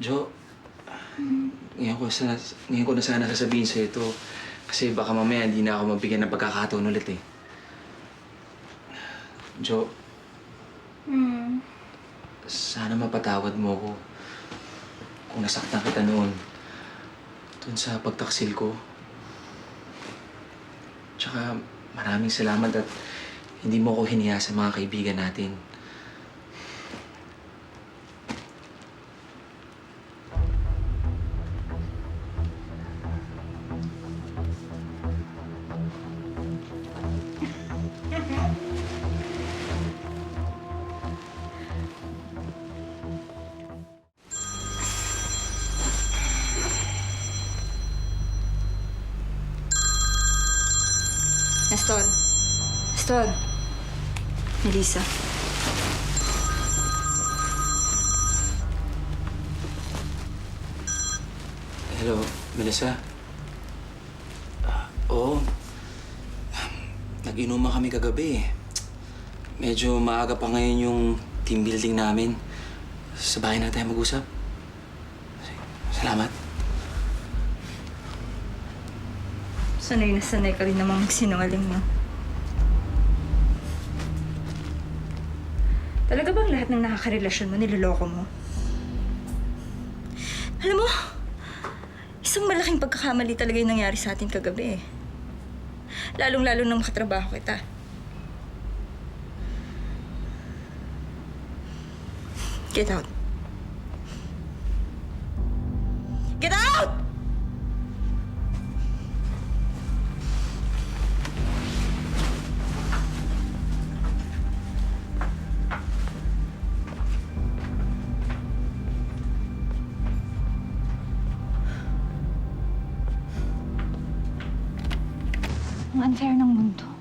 Jo, ngayon ko na sana sasabihin sa'yo ito. Kasi baka mamaya hindi na ako mabigyan ng pagkakataon ulit eh. Jo, sana mapatawad mo ko kung nasaktan kita noon dun sa pagtaksil ko. Tsaka maraming salamat at hindi mo ko hiniya sa mga kaibigan natin. Nestor. Nestor. Melissa. Hello, Melissa? Oo. Nag-inuman kami kagabi eh. Medyo maaga pa ngayon yung team building namin. Sa bahay na tayo mag-usap. Salamat. Sanay na sanay ka rin namang magsinungaling mo. Talaga bang lahat ng nakakarelasyon mo niloloko mo? Alam mo, isang malaking pagkakamali talaga yung nangyari sa atin kagabi eh. Lalong-lalo nang makatrabaho kita. Get out. Get out! Ang unfair ng mundo.